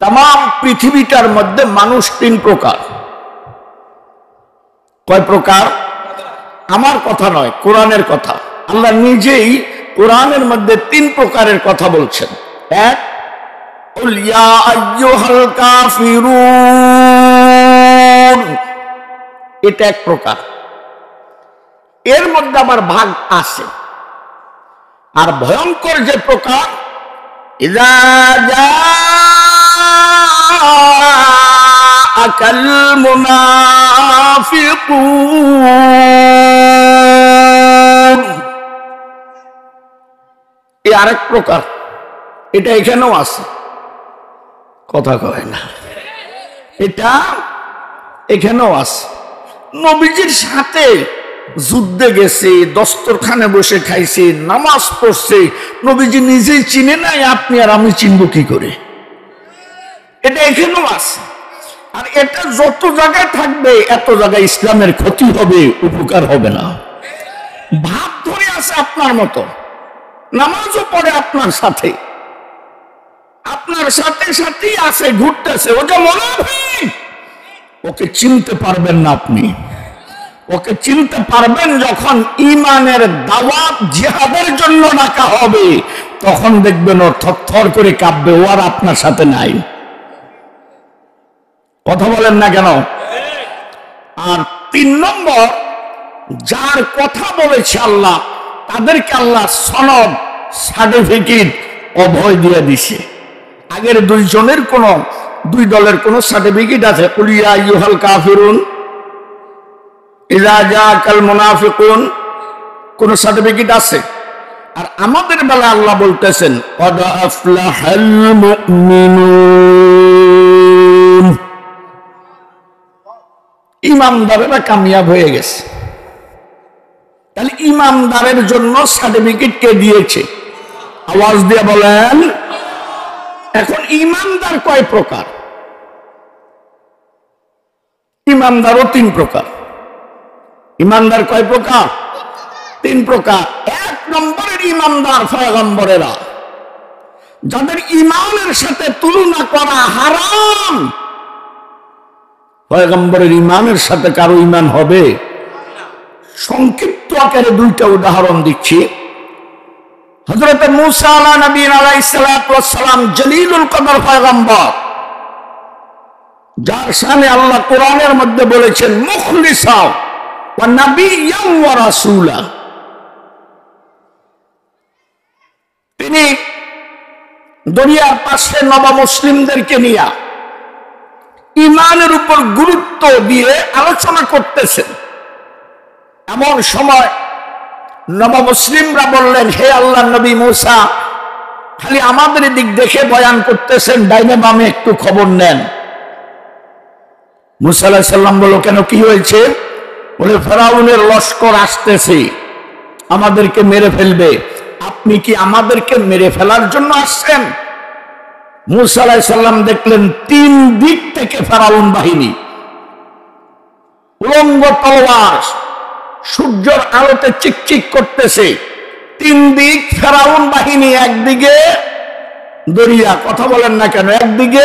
तमाम पृथिवीटार मध्य मानुष तीन प्रकार। कय प्रकार? आमार कथा नय, कुरानेर कथा। आल्लाह निजेई कुरानेर मध्य तीन प्रकारेर कथा बोलছেন। एक, कुल या अय्युहाल काफिरुन, এটা এক প্রকার। এর মধ্যে আবার ভাগ আছে। আর ভয়ঙ্কর যে প্রকার, ইযা জাআকাল মুনাফিকুন, এই আরেক প্রকার। এটা এখানেও আছে, কথা কয় না, এটা এখানেও আছে। নবীজির সাথে যুদ্ধে গেছে, দস্তরখানে বসে খাইছে, নামাজ পড়ছে, নবীজি নিজেই চিনে নাই, আপনি আর আমি চিনব কি করে? এটা এখানেও আছে। আর এটা যত জায়গায় থাকবে এত জায়গায় ইসলামের ক্ষতি হবে, উপকার হবে না। ভাব ধরে আছে আপনার মতো, নামাজও পড়ে আপনার সাথে, আপনার সাথে সাথেই আছে, ঘুরতেছে, ওটা মুনাফিক। ওকে চিনতে পারবেন না আপনি। ওকে চিনতে পারবেন যখন ঈমানের দাওয়াত জিহাদের জন্য ডাকা হবে, তখন দেখবেন ও থরথর করে কাঁপবে, ও আর আপনার সাথে নাই। কথা বলেন না কেন? আর ৩ নম্বর, যার কথা বলেছে আল্লাহ, তাদেরকে আল্লাহ সনদ, সার্টিফিকেট, অভয় দিয়ে দিছে। আগের দুইজনের কোন, দুই দলের কোন সার্টিফিকেট আছে? কুল ইয়া আইয়ুহাল কাফিরুন, ইযা জাআকাল মুনাফিকুন, কোন সার্টিফিকেট আছে? আর আমাদের বেলা আল্লাহ বলতেছেন ক্বাদ আফলাহাল মুমিনুন, ইমানদারেরা কামিয়াব হয়ে গেছে। তাহলে ইমানদারের জন্য সার্টিফিকেট কে দিয়েছে? আওয়াজ দিয়ে বলেন। এখন ইমানদার কয় প্রকার? ইমানদারও ৩ প্রকার। ইমানদার কয় প্রকার? ৩ প্রকার। ১ নম্বরের ইমানদার পয়গম্বরেরা, যাদের ঈমানের সাথে তুলনা করা হারাম। পয়গম্বরের ঈমানের সাথে কারো ঈমান হবে? সংক্ষিপ্ত আকারে ২টা উদাহরণ দিচ্ছি। হযরত মূসা আলাইহিস সালাম জলিলুল কদর পয়গম্বর, যার শানে আল্লাহ কোরআনের মধ্যে বলেছেন মুখলিসা ওয়া নাবিয়্যান ওয়া রাসূলা। তিনি দুনিয়ার পাশে নব মুসলিমদেরকে নিয়ে ঈমানের উপর গুরুত্ব দিয়ে আলোচনা করতেছেন। এমন সময় নব মুসলিমরা বললেন, হে আল্লাহর নবী মূসা, খালি আমাদের দিক দেখে বয়ান করতেছেন, ডাইনে বামে একটু খবর নেন। মূসা আলাইহিস সালাম বলল, কেন, কি হয়েছে? বলে, ফেরাউনের লস্কর আসতেছে, আমাদেরকে মেরে ফেলবে। আপনি কি আমাদেরকে মেরে ফেলার জন্য আসছেন? মূসা আলাইহিস সালাম দেখলেন ৩ দিক থেকে ফেরাউন বাহিনী, উলঙ্গ তলোয়ার, সূর্যের আলোতে চিকচিক করতেছে। ৩ দিক ফেরাউন বাহিনী, একদিকে দরিয়া। কথা বলেন না কেন? একদিকে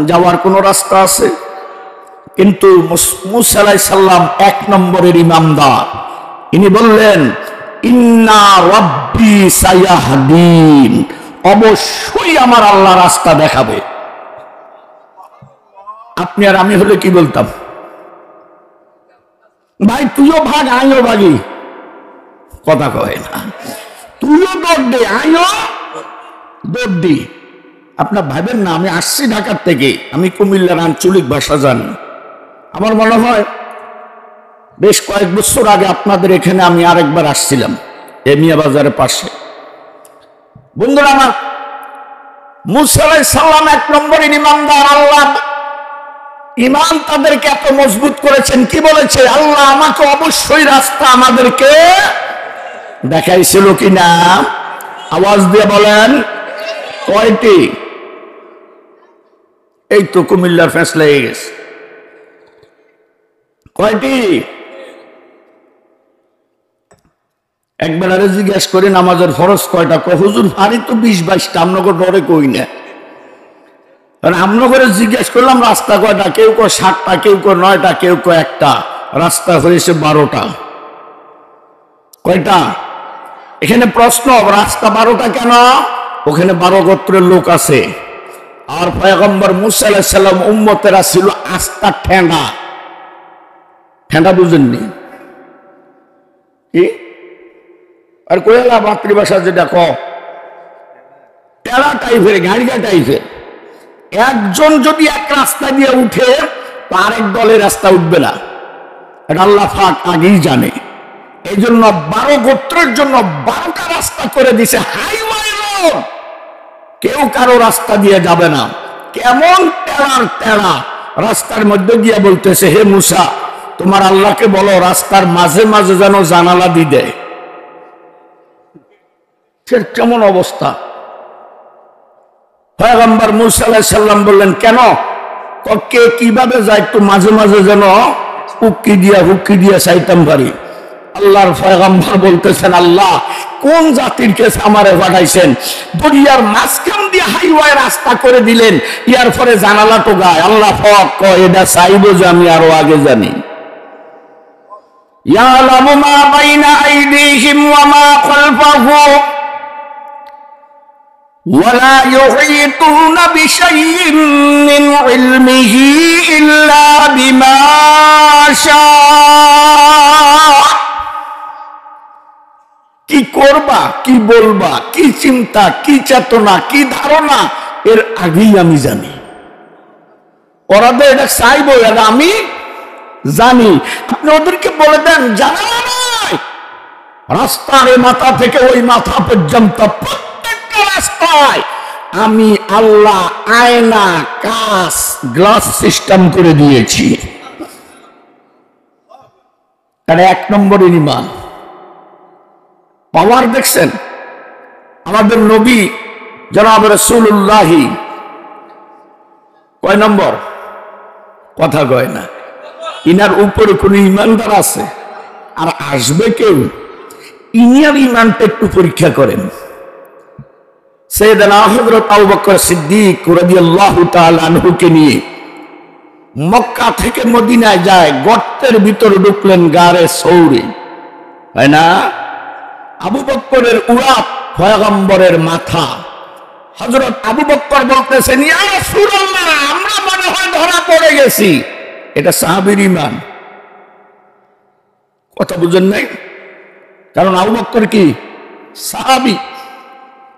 যাওয়ার কোন রাস্তা আছে? কিন্তু মূসা আলাইহিস সালাম ১ নম্বরের ইমানদার। ইনি বললেন, ইন্না রাব্বি সায়াহদিন, অবশ্যই আমার আল্লাহ রাস্তা দেখাবে। আপনি আর আমি হলে কি বলতাম? ভাই তুইও ভাগ, আইও ভাগি। কথা কয় না। তুইও দৌড় দে, আইও দৌড় দি। আপনার ভাবেন না আমি আসছি ঢাকার থেকে, আমি কুমিল্লার আঞ্চলিক ভাষা জানি। আমার মনে হয় বেশ কয়েক বছর আগে আপনাদের এখানে আমি আরেকবার আসছিলাম, এমিয়া বাজারের পাশে। বন্ধুরা আমার, মূসা আলাইহিস সালাম ১ নম্বরের ইমানদার। আল্লাহ ঈমান তাদেরকে এত মজবুত করেছেন, কি বলেছে? আল্লাহ আমাকে অবশ্যই রাস্তা আমাদেরকে দেখাইছিল কিনা? আওয়াজ দিয়ে বলেন। কয়টি? এই তো কুমিল্লার ফেসলা হয়ে গেছে। কয়টি? একবার আরে জিজ্ঞাসা করে নামাজের ফরজ কয়টা? হুজুর ফারি তো ২০-২২টা, আপনাকে ডরে কই না। আমরা করে জিজ্ঞেস করলাম রাস্তা কয়টা, কেউ কয় 7টা, কেউ কয় 9টা, কেউ কয় 1টা, রাস্তা হয়েছে 12টা। কয়টা? এখানে প্রশ্ন, রাস্তা 12টা কেন? ওখানে 12 গোত্রের লোক আছে। আর পয়গম্বর মুসা আলাইহিস সালাম উম্মতেরা ছিল আস্তা ঠেঁড়া। ঠেঁড়া বুঝেননি কি? আর কোয়েলা মাতৃভাষা যেটা টেরা টাইপের, গাড়িয়া টাইপের। একজন যদি এক রাস্তা দিয়ে উঠে তো আরেক দলের রাস্তা উঠবে না, এটা আল্লাহ পাক আগেই জানে। এই জন্য 12 গোত্রের জন্য 12টা রাস্তা করে দিছে, হাইওয়ে রোড। কেউ কারো রাস্তা দিয়ে যাবে না। কেমন টেরার টেরা রাস্তার মধ্যে গিয়ে বলতেছে, হে মুসা, তোমার আল্লাহকে বলো রাস্তার মাঝে মাঝে যেন জানালা দিয়ে দেয়। কেমন অবস্থা! পয়গম্বর মুসা আলাইহিস সালাম বললেন, কেন? কে কিভাবে যায়? একটু মাঝে মাঝে যেন হুক্কি দিয়া চাইতাম পারি। আল্লাহর পয়গম্বর বলতেছেন, আল্লাহ কোন জাতির কাছে আমারে পাঠাইছেন? দরিয়ার মাঝখান দিয়ে হাইওয়ে রাস্তা করে দিলেন, ইয়ার পরে জানালা তো গায়। আল্লাহ পাক কয়, এটা চাইবো যে আমি আরো আগে জানি। ইয়ালামু মা বাইনা আইদিহিম ওয়া মা খালফাহুম ولا يحيطون بشيء من علمه إلا بما شاء। কি করবা, কি বলবা, কি চিন্তা, কি চেতনা, কি ধারণা, এর আগেই আমি জানি। ওরা তো এটা চাইবো, এটা আমি জানি। আপনি ওদেরকে বলে দেন, জানা নয়, রাস্তার এই মাথা থেকে ওই মাথা পর্যন্ত রাস্তায় আমি আল্লাহ আয়না, কাঁচ, গ্লাস সিস্টেম করে দিয়েছি। তাহলে 1 নম্বরের ঈমান। পাওয়ার দেখছেন? আমাদের নবী জনাব রাসূলুল্লাহ কয় নম্বর? কথা কয় না। ইনার উপরে কোন ঈমানদার আছে আর আসবে কেউ? ইনার ঈমানটা একটু পরীক্ষা করেন। সাইয়েদনা হযরত আবু বকর সিদ্দিক রাদিয়াল্লাহু তাআলা আনহুকে নিয়ে মক্কা থেকে মদিনায় যায়, গর্তের ভিতরে ঢুকলেন গারে সৌরে, তাই না? আবু বকরের উরাত পয়গম্বরের মাথা। হযরত আবু বকর বলতেছেন, ইয়া রাসূলুল্লাহ, আমরা মনে হয় ধরা পড়ে গেছি। এটা সাহাবীর ঈমান। কথা বুঝেন নাই? কারণ আবু বকর কি সাহাবী।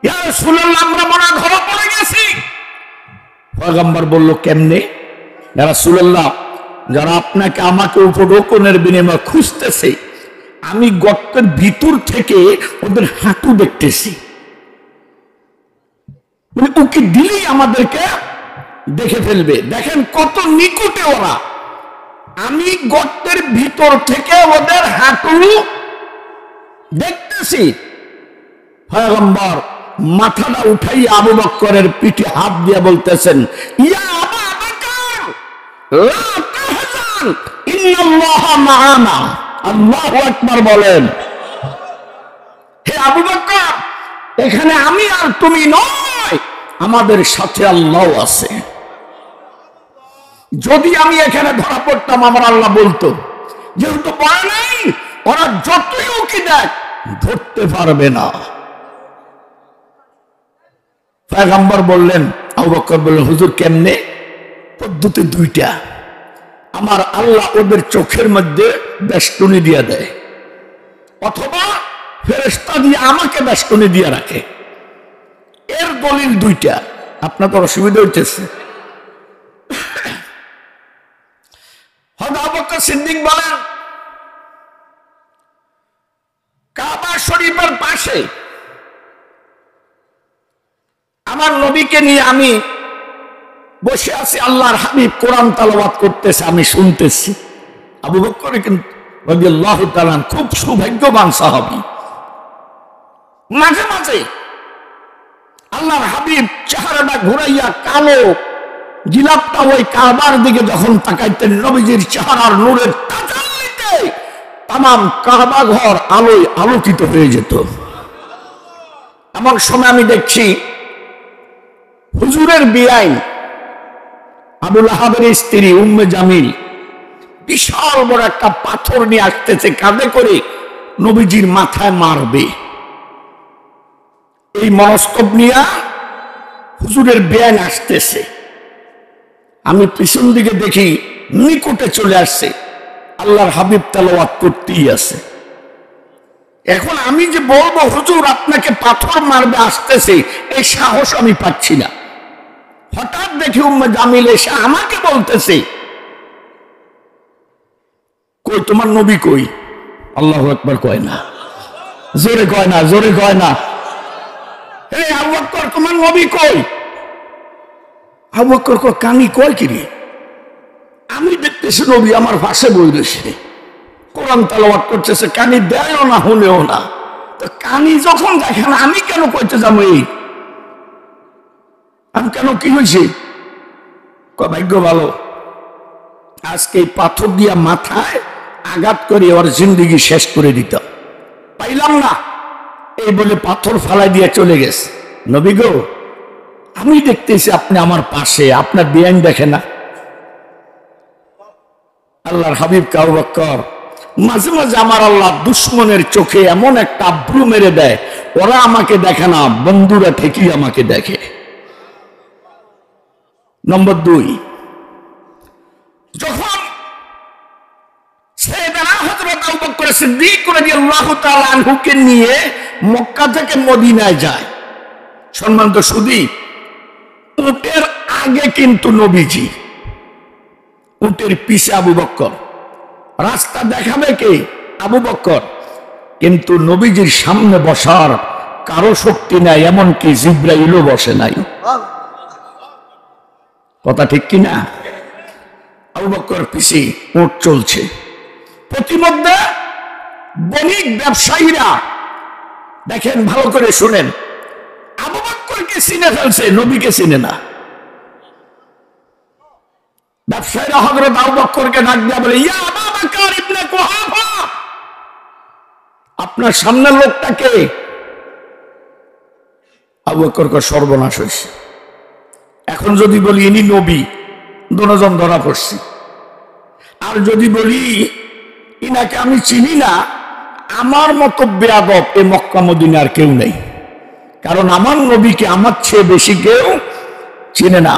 ইয়া রাসূলুল্লাহ, আমরা মনে হয় ধরা পড়ে গেছি। পয়গম্বর বলল, কেমনে? ইয়া রাসূলুল্লাহ, যারা আপনাকে আমাকে উপঢৌকনের বিনিময়ে খুঁজতেছে, আমি গর্তের ভিতর থেকে ওদের হাঁটু দেখতেছি। মানে উকি দিলেই আমাদেরকে দেখে ফেলবে। দেখেন কত নিকটে ওরা। আমি গর্তের ভিতর থেকে ওদের হাঁটু দেখতেছি। পয়গম্বর মাথাটা উঠাইয়া আবু বকরের পিঠে হাত দিয়ে বলতেছেন, ইয়া আবু বকর, লা তাহজান, ইন্নাল্লাহা মা'ানা। আল্লাহু আকবার বলেন। হে আবু বকর, এখানে আমি আর তুমি নয়, আমাদের সাথে আল্লাহ আছে। যদি আমি এখানে ধরা পড়তাম, আমার আল্লাহ বলতো, যেহেতু বলে নাই, ওরা যতই উকি দেখ ধরতে পারবে না। পয়গম্বর বললেন, আবু বকর বললেন, হুজুর কেমনে? পদ্ধতি 2টা। আমার আল্লাহ ওদের চোখের মধ্যে বেষ্টনী দিয়ে দেয়, অথবা ফেরেশতা দিয়ে আমাকে বেষ্টনী দিয়ে রাখে। এর দলিল 2টা। আপনার তো অসুবিধা হইতেছে। হযরত আবু বকর সিদ্দিক বলেন, কাবা শরীফের পাশে আমার নবীকে নিয়ে আমি বসে আছি, আল্লাহর হাবিব কোরআন তেলাওয়াত করতেছে, আমি শুনতেছি। আবু বকর কিন্তু রাদিয়াল্লাহু তাআলা খুব সৌভাগ্যবান সাহাবী। মাঝে মাঝে আল্লাহর হাবিব চেহারাটা ঘুরাইয়া কালো জিলাপটা ওই কাবার দিকে যখন তাকাইতেন, নবীজির চেহারার নূরের তাজাল্লিতে তামাম কাবা ঘর আলোয় আলোকিত হয়ে যেত। এমন সময় আমি দেখছি হুজুরের বেআইন আবু লাহাবের স্ত্রী উম্মে জামিল বিশাল বড় একটা পাথর নিয়ে আসতেছে, কাঁধে করে নবীজির মাথায় মারবে। এই মনস্তব নিয়ে হুজুরের বেয়ান আসতেছে, আমি পিছন দিকে দেখি নিকটে চলে আসছে, আল্লাহর হাবিব তেলাওয়াত করতেই আছে। এখন আমি যে বলবো হুজুর আপনাকে পাথর মারবে আসতেছে, এই সাহস আমি পাচ্ছি না। হঠাৎ দেখি উম্মে জামিল এসে আমাকে বলতেছে, কই তোমার নবী কই? আল্লাহু আকবার কয় না, জোরে কয় না, জোরে কয় না। এই আবু বকর তোমার নবী কই? আবু বকর কয় কানি কয় কি রে? আমি দেখতেছি নবী আমার পাশে বইতেছে, কোরআন তেলাওয়াত করতেছে, কানি দেয়ও না হলেও না। তো কানি যখন দেখেন আমি কেন কইতে যাবো? এই আমি কেন, কি হয়েছে? ভাগ্য ভালো, আজকে এই পাথর দিয়া মাথায় আঘাত করে ওর জিন্দিগি শেষ করে দিত, পাইলাম না এই বলে পাথর ফালাই দিয়ে চলে গেছে। নবী গো, আমি দেখতেছি আপনি আমার পাশে, আপনার বেআইন দেখে না? আল্লাহর হাবিব আবু বকর, মাঝে মাঝে আমার আল্লাহ দুশ্মনের চোখে এমন একটা আব্রু মেরে দেয়, ওরা আমাকে দেখে না, বন্ধুরা ঠিকই আমাকে দেখে। নম্বর 2, যখন সাইয়েদনা হযরত আবু বকর সিদ্দিক রাদিয়াল্লাহু তাআলা আনহুকে নিয়ে মক্কা থেকে মদিনায় যায়, সম্মানিত সুধী, উটের আগে কিন্তু নবীজি, উটের পিছে আবু বকর, রাস্তা দেখাবে কে? আবু বকর। কিন্তু নবীজির সামনে বসার কারো শক্তি নাই, এমনকি জিব্রাইলও বসে নাই। কথা ঠিক কিনা? আবু বকর পিছে উট চলছে। প্রতিমধ্যে বণিক ব্যবসায়ীরা, দেখেন ভালো করে শুনেন, আবু বকরকে চিনে ফেলছে, নবীকে চিনে না। ব্যবসায়ীরা হযরত আবু বকরকে ডাক দিয়া বলে, ইয়া আবু বকর ইবনে কুহাফা, আপনার সামনের লোকটাকে? আবু বকর কয় সর্বনাশ হয়েছে, এখন যদি বলি ইনি নবী, দুজন ধরা পড়ছি, আর যদি বলি ইনাকে আমি চিনি না, আমার মতো বেয়াদব এ মক্কা মদিনার কেউ নেই, কারণ আমার নবীকে আমার চেয়ে বেশি কেউ চিনে না।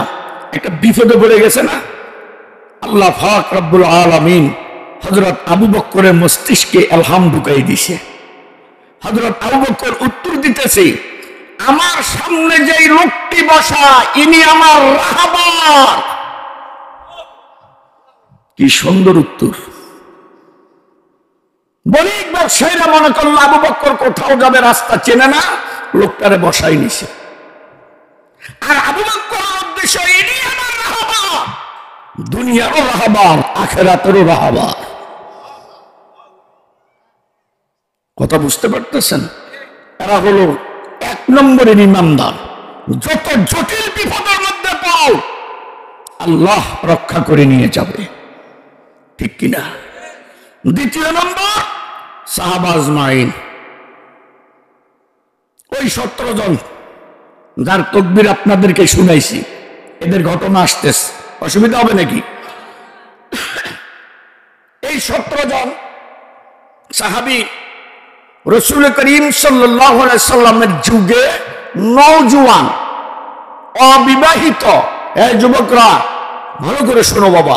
একটা বিপদে পড়ে গেছে না? আল্লাহ পাক রব্বুল আলামিন হযরত আবু বকরের মস্তিষ্কে ইলহাম ঢুকাই দিছে। হযরত আবু বকর উত্তর দিতেছে, আমার সামনে যেই লোকটি বসা, ইনি আমার রাহবার। কি সুন্দর উত্তর! বণিক ব্যবসায়ীরা মনে করল আবু বকর কোথাও যাবে, রাস্তা চেনে না, লোকটারে বসাই নিছে। আর আবু বকরের উদ্দেশ্য, ইনি আমার রাহবার, দুনিয়ারও রাহবার, আখিরাতেরও রাহবার। কথা বুঝতে পারতেছেন? এরা হলো 1 নম্বরের ইমানদার। যত জটিল বিপদের মধ্যে পাও, আল্লাহ রক্ষা করে নিয়ে যাবে, ঠিক কিনা? 2 নম্বর, সাহাবা আজমাইন, ওই 17 জন যার তাকবীর আপনাদেরকে শুনাইছি, এদের ঘটনা আসতেছে, অসুবিধা হবে নাকি? এই 17 জন সাহাবী রাসূল করিম সাল্লাল্লাহু আলাইহি সাল্লামের যুগে নওজোয়ান, অবিবাহিত। এই যুবকরা ভালো করে শোনো বাবা,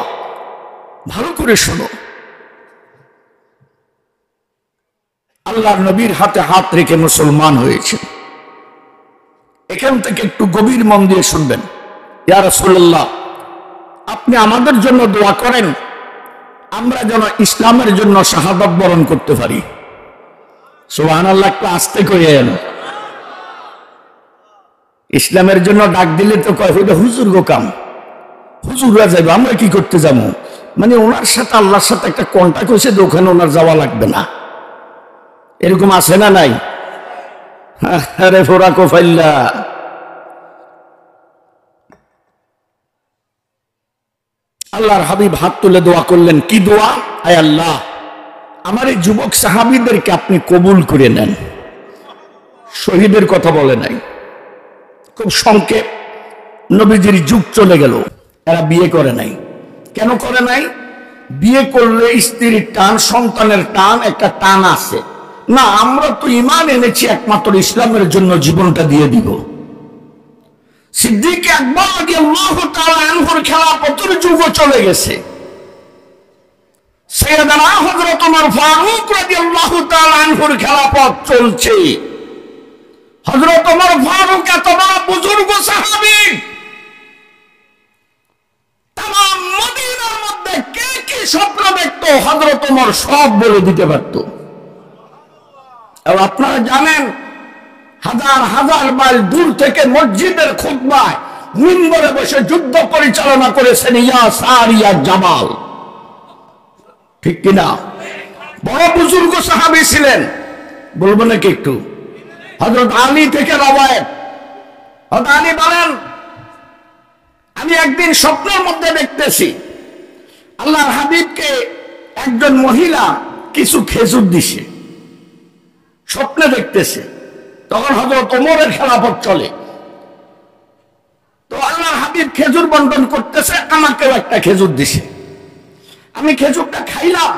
ভালো করে শোনো। আল্লাহর নবীর হাতে হাত রেখে মুসলমান হয়েছে। এখান থেকে একটু গভীর মন দিয়ে শুনবেন। ইয়া রাসূলুল্লাহ, আপনি আমাদের জন্য দোয়া করেন, আমরা যেন ইসলামের জন্য শাহাদাত বরণ করতে পারি। সুবহানাল্লাহ, একটু আস্তে কইেন। ইসলামের জন্য ডাক দিলে তো কয় হুজুর গো কাম, হুজুররা যাবে, আমরা কি করতে যাবো? মানে ওনার সাথে আল্লাহর সাথে একটা কন্টাক্ট হয়েছে, ওখানে ওনার যাওয়া লাগবে না, এরকম আছে না নাই? আরে ফোরা কোফাইল্লা, আল্লাহর হাবিব হাত তুলে দোয়া করলেন। কি দোয়া? আয় আল্লাহ, আমার এই যুবক সাহাবীদেরকে আপনি কবুল করে নেন। শহীদের কথা বলে নাই, খুব সংক্ষেপ। নবীজির যুগ চলে গেল, এরা বিয়ে করে নাই। কেন করে নাই? বিয়ে করলে স্ত্রীর টান, সন্তানের টান, একটা টান আছে না। আমরা তো ঈমান এনেছি একমাত্র ইসলামের জন্য, জীবনটা দিয়ে দিব। সিদ্দিক আকবর রাদিয়াল্লাহু তাআলা আনহুর খেলাফতের যুগ চলে গেছে। সাইয়েদনা হযরত ওমর ফারুক রাদিয়াল্লাহু তাআলা আনহুর খেলাফত চলছে। হযরত ওমর ফারুক এত বড় বুজুর্গ সাহাবী, তাম মদিনার মধ্যে কে কি স্বপ্ন দেখত হযরত ওমর সব বলে দিতে পারত। আর আপনারা জানেন, হাজার হাজার মাইল দূর থেকে মসজিদের খুতবায় মিম্বরে বসে যুদ্ধ পরিচালনা করেছেন ইয়া সারিয়া জামাল, ঠিক কিনা? বড় বুজুর্গ সাহাবী ছিলেন। বলবো নাকি একটু? হযরত আলী থেকে রওয়ায়াত, হযরত আলী বলেন, আমি একদিন স্বপ্নের মধ্যে দেখতেছি আল্লাহর হাবিবকে একজন মহিলা কিছু খেজুর দিছে, স্বপ্নে দেখতেছে। তখন হযরত ওমরের খেলাফত চলে। তো আল্লাহর হাবিব খেজুর বন্টন করতেছে, আমাকেও একটা খেজুর দিছে। আমি খেজুরটা খাইলাম।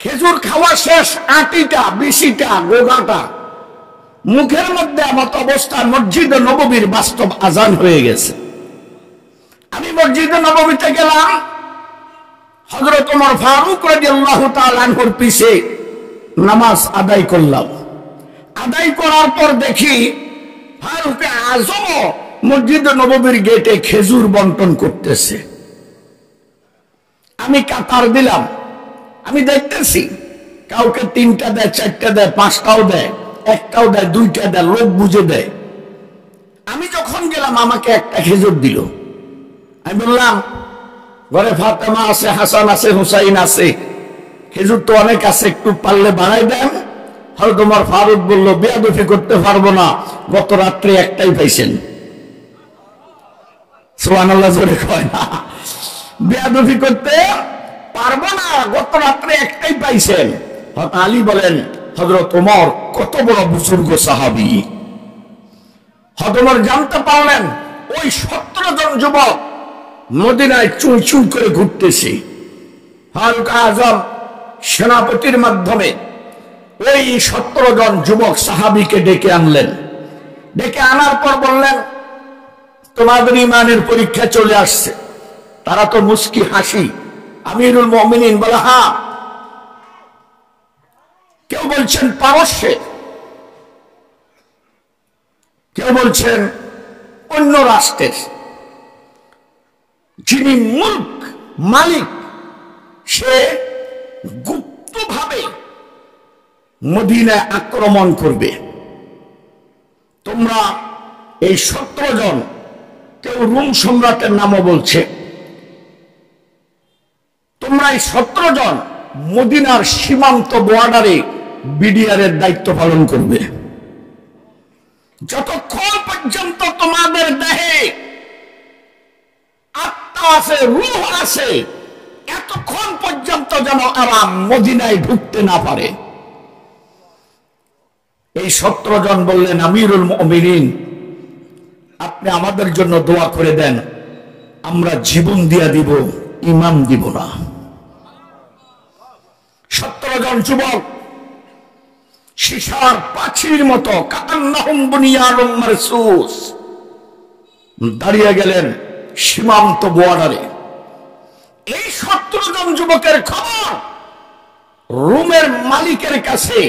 খেজুর খাওয়া শেষ, আটিটা বিশিটা গোগাটা মুখের মধ্যে এমত অবস্থা, মসজিদে নববীর বাস্তব আজান হয়ে গেছে। আমি মসজিদে নববীতে গেলাম, হযরত ওমর ফারুক রাদিয়াল্লাহু তাআলা আনহুর পিছে নামাজ আদায় করলাম। আদায় করার পর দেখি ফারুকে আজম মসজিদে নববীর গেটে খেজুর বন্টন করতেছে। আমি কাতার দিলাম, আমি দেখতেছি কাউকে 3টা দেয়, 4টা দেয়, 5টাও দেয়, একটাও দেয়, 2টা দেয়, লোক বুঝে দেয়। আমি যখন গেলাম আমাকে একটা খেজুর দিল। আমি বললাম, ঘরে ফাতেমা আছে, হাসান আছে, হুসাইন আছে, খেজুর তো অনেক আছে, একটু পারলে বাড়াই দেন। হযরত ওমর ফারুক বলল, বেয়াদবি করতে পারবো না, গত রাত্রে একটাই পাইছেন। সুবহানাল্লাহ জোরে কয় না, বেয়াদবি করতে পারবো না, গত রাত্রে একটাই পাইছেন। হযরত আলী বলেন, হযরত ওমর কত বড় বুজুর্গ সাহাবী। হযরত ওমর জানতে পারলেন ওই 17 জন যুবক মদিনায় চুই চুই করে ঘুরতেছে। ফারুক আজম সেনাপতির মাধ্যমে ওই 17 জন যুবক সাহাবীকে ডেকে আনলেন। ডেকে আনার পর বললেন, তোমাদের ঈমানের পরীক্ষা চলে আসছে। তারা তো মুস্কি হাসি। আমিরুল মুমিনিন বলে, হ্যাঁ। কেউ বলছেন পারস্যে, কেউ বলছেন অন্য রাষ্ট্রের। যিনি মুলক মালিক, সে গুপ্তভাবে মদিনায় আক্রমণ করবে। তোমরা এই 17 জন, কেউ রোম সম্রাটের নামও বলছে, তোমরা এই 17 জন মদিনার সীমান্ত বর্ডারে বিডিআরের দায়িত্ব পালন করবে। যতক্ষণ পর্যন্ত তোমাদের দেহে আত্মা আছে, রূহ আছে, এতক্ষণ পর্যন্ত যেন আরাম মদিনায় ঢুকতে না পারে। এই 17 জন বললেন, আমিরুল মুমিনিন, আপনি আমাদের জন্য দোয়া করে দেন, আমরা জীবন দিয়া দিব, ঈমান দিব না। 17 জন যুবক সীসার পাখির মতো কান্নাহুম বুনিয়ানুম মারসুস দাঁড়িয়ে গেলেন সীমান্ত বর্ডারে। এই 17 জন যুবকের খবর রোমের মালিকের কাছে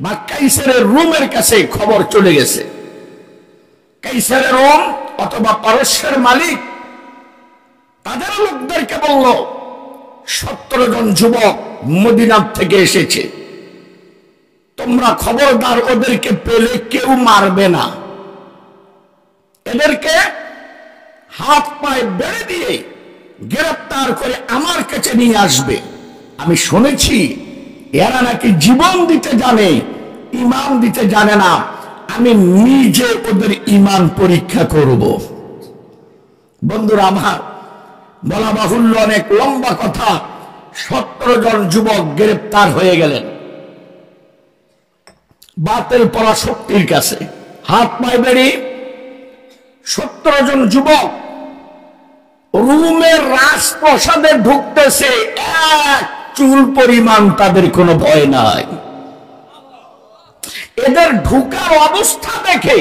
বা কাইসারের রোমের কাছে খবর চলে গেছে। কাইসারের রোম অথবা পারস্যের মালিক তাদের লোকদেরকে বলল, 17 জন যুবক মদিনা থেকে এসেছে, তোমরা খবরদার ওদেরকে পেলে কেউ মারবে না, এদেরকে হাত পায়ে বেড়ে দিয়ে গ্রেফতার করে আমার কাছে নিয়ে আসবে। আমি শুনেছি এরা নাকি জীবন দিতে জানে, ঈমান দিতে জানে না। আমি নিজে ওদের ঈমান পরীক্ষা করব। বন্ধুরা আমার, বলা বাহুল্য, অনেক লম্বা কথা। 17 জন যুবক গ্রেফতার হয়ে গেলেন বাতিল পরাশক্তির কাছে, হাত পায়ে বেড়ে 17 জন যুবক রুমের রাজপ্রাসাদে ঢুকতেছে, এক চুল পরিমাণ তাদের কোনো ভয় নাই। এদের ঢুকার অবস্থা দেখে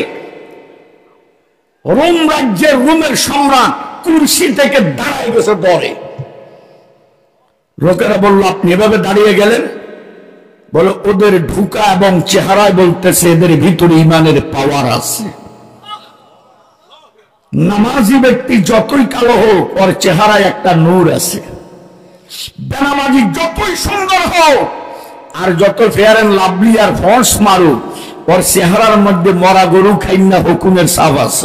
রোম রাজ্যের রুমের সম্রাট কুরসি থেকে দাঁড়ায় গেছে ডরে। লোকেরা বলল, আপনি এভাবে দাঁড়িয়ে গেলেন? বলে, ওদের ঢুকা এবং চেহারায় বলতেছে এদের ভিতরে ইমানের পাওয়ার আছে। নামাজি ব্যক্তি যতই কালো হোক, ওর চেহারায় একটা নূর আছে। বেনামাজি যতই সুন্দর হোক আর যত ফেয়ার এন্ড লাভলি আর ফর্স মারুক, ওর চেহারার মধ্যে মরা গরু খাইনা হুকুমের ছাপ আছে।